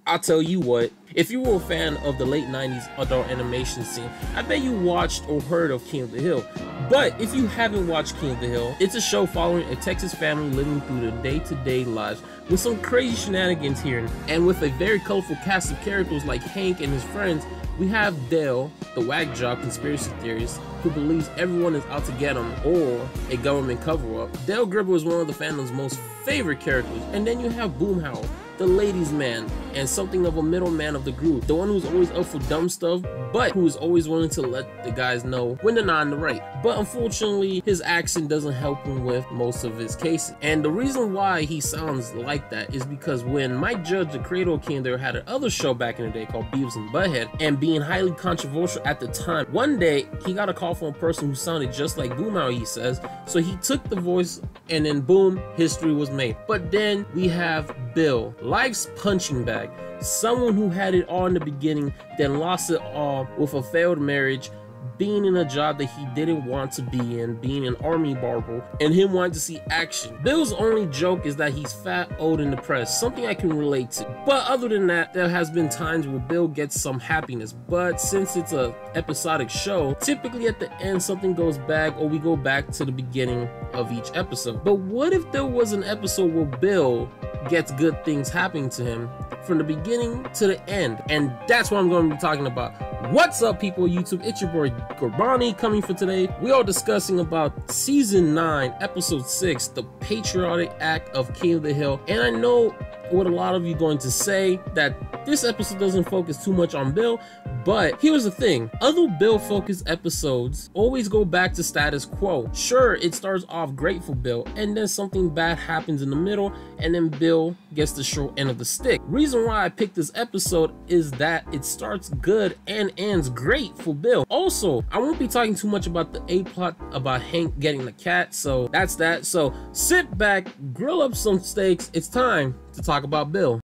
I'll tell you what, if you were a fan of the late 90s adult animation scene, I bet you watched or heard of King of the Hill. But if you haven't watched King of the Hill, it's a show following a Texas family living through their day-to-day lives with some crazy shenanigans here, and with a very colorful cast of characters like Hank and his friends. We have Dale, the whack job conspiracy theorist who believes everyone is out to get him or a government cover-up. Dale Gribble is one of the fandom's most favorite characters. And then you have Boomhauer, the ladies' man, and something of a middleman of the group, the one who's always up for dumb stuff, but who is always willing to let the guys know when they're not in the right. But unfortunately, his accent doesn't help him with most of his cases. And the reason why he sounds like that is because when Mike Judge, the creator of King of the Hill, had another show back in the day called Beavis and Butthead, and being highly controversial at the time, one day he got a call from a person who sounded just like Boomhauer, he says, so he took the voice, and then boom, history was made. But then we have Bill, life's punching bag, someone who had it all in the beginning, then lost it all with a failed marriage, being in a job that he didn't want to be in, being an army barber, and him wanting to see action. Bill's only joke is that he's fat, old, and depressed, something I can relate to. But other than that, there has been times where Bill gets some happiness, but since it's a episodic show, typically at the end something goes bad or we go back to the beginning of each episode. But what if there was an episode where Bill gets good things happening to him from the beginning to the end? And that's what I'm going to be talking about. What's up, people of YouTube? It's your boy Gurbani coming for today. We are discussing about season 9 episode 6, the patriotic act of King of the Hill. And I know what a lot of you are going to say, that this episode doesn't focus too much on Bill, but here's the thing, other Bill focused episodes always go back to status quo. Sure, it starts off great for Bill, and then something bad happens in the middle, and then Bill gets the short end of the stick. Reason why I picked this episode is that it starts good and ends great for Bill. Also, I won't be talking too much about the A-plot about Hank getting the cat, so that's that. So sit back, grill up some steaks, it's time to talk about Bill.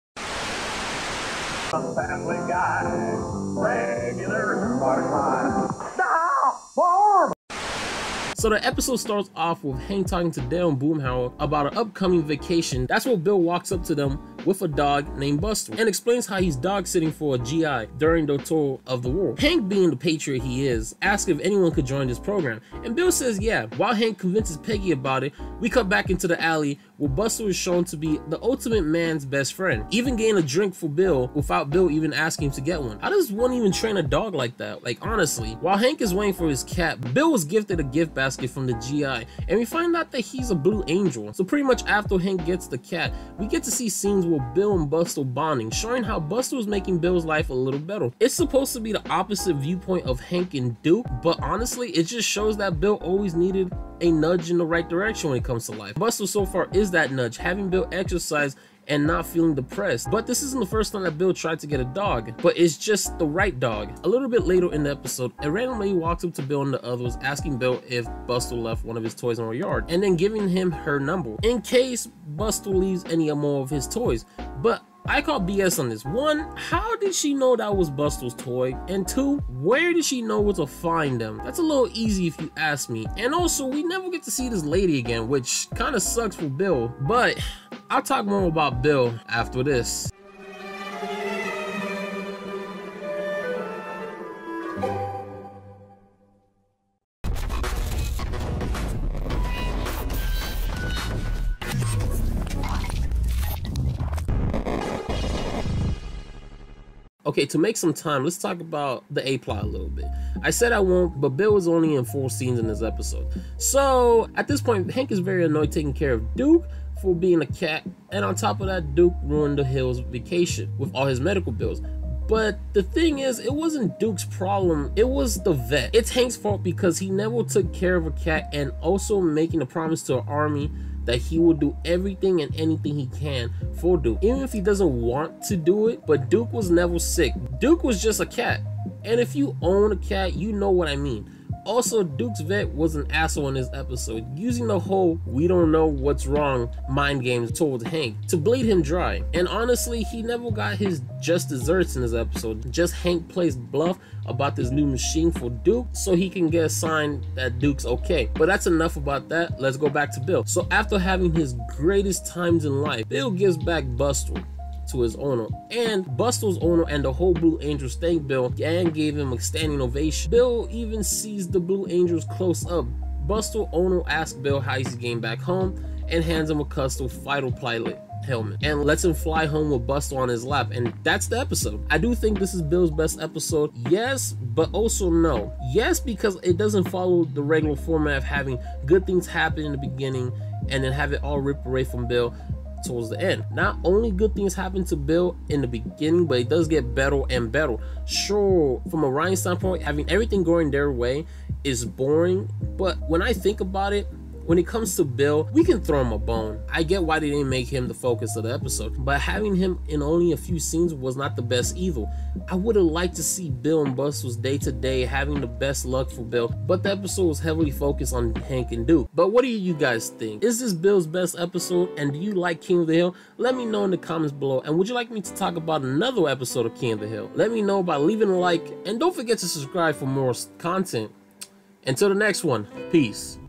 Family guy, regular part-time. So the episode starts off with Hank talking to Dale and Boomhauer about an upcoming vacation. That's where Bill walks up to them with a dog named Buster and explains how he's dog sitting for a GI during the tour of the world. Hank, being the patriot he is, asks if anyone could join this program, and Bill says yeah. While Hank convinces Peggy about it, we cut back into the alley where Buster is shown to be the ultimate man's best friend, even getting a drink for Bill without Bill even asking him to get one. How does one even train a dog like that? Like, honestly. While Hank is waiting for his cat, Bill was gifted a gift basket from the GI, and we find out that he's a blue angel. So pretty much after Hank gets the cat, we get to see scenes where Bill and Buster bonding, showing how Buster was making Bill's life a little better. It's supposed to be the opposite viewpoint of Hank and Duke, but honestly, it just shows that Bill always needed a nudge in the right direction when it comes to life. Buster so far is that nudge, having Bill exercise and not feeling depressed. But this isn't the first time that Bill tried to get a dog, but it's just the right dog. A little bit later in the episode, a random lady walks up to Bill and the others, asking Bill if Buster left one of his toys in her yard, and then giving him her number in case Buster leaves any more of his toys. But I call BS on this. One, how did she know that was Buster's toy? And two, where did she know where to find them? That's a little easy if you ask me. And also, we never get to see this lady again, which kind of sucks for Bill. But I'll talk more about Bill after this. Okay, to make some time, let's talk about the A-plot a little bit. I said I won't, but Bill was only in 4 scenes in this episode. So, at this point, Hank is very annoyed taking care of Duke for being a cat, and on top of that, Duke ruined the Hill's vacation with all his medical bills. But the thing is, it wasn't Duke's problem, it was the vet. It's Hank's fault because he never took care of a cat, and also making a promise to an army that he will do everything and anything he can for Duke, even if he doesn't want to do it. But Duke was never sick. Duke was just a cat. And if you own a cat, you know what I mean. Also, Duke's vet was an asshole in this episode, using the whole "we don't know what's wrong" mind games towards Hank to bleed him dry. And honestly, he never got his just desserts in this episode. Just Hank plays bluff about this new machine for Duke so he can get a sign that Duke's okay. But that's enough about that. Let's go back to Bill. So after having his greatest times in life, Bill gives back Buster to his owner, and Buster's owner and the whole Blue Angels thanked Bill and gave him a standing ovation. Bill even sees the Blue Angels close up. Buster owner asks Bill how he's getting back home and hands him a custom fighter pilot helmet and lets him fly home with Buster on his lap, and that's the episode. I do think this is Bill's best episode, yes, but also no. Yes, because it doesn't follow the regular format of having good things happen in the beginning and then have it all ripped away from Bill towards the end. Not only good things happen to Bill in the beginning, but it does get better and better. Sure, from a writing standpoint, having everything going their way is boring, but when I think about it, when it comes to Bill, we can throw him a bone. I get why they didn't make him the focus of the episode, but having him in only a few scenes was not the best either. I would have liked to see Bill and Buster's day to day, having the best luck for Bill, but the episode was heavily focused on Hank and Duke. But what do you guys think? Is this Bill's best episode, and do you like King of the Hill? Let me know in the comments below, and would you like me to talk about another episode of King of the Hill? Let me know by leaving a like, and don't forget to subscribe for more content. Until the next one, peace.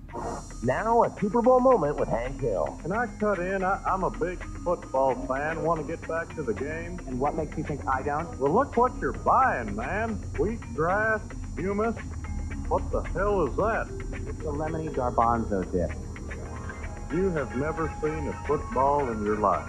Now a Super Bowl moment with Hank Hill. Can I cut in? I'm a big football fan. Want to get back to the game? And what makes you think I don't? Well, look what you're buying, man. Wheat grass, humus. What the hell is that? It's a lemony garbanzo dip. You have never seen a football in your life.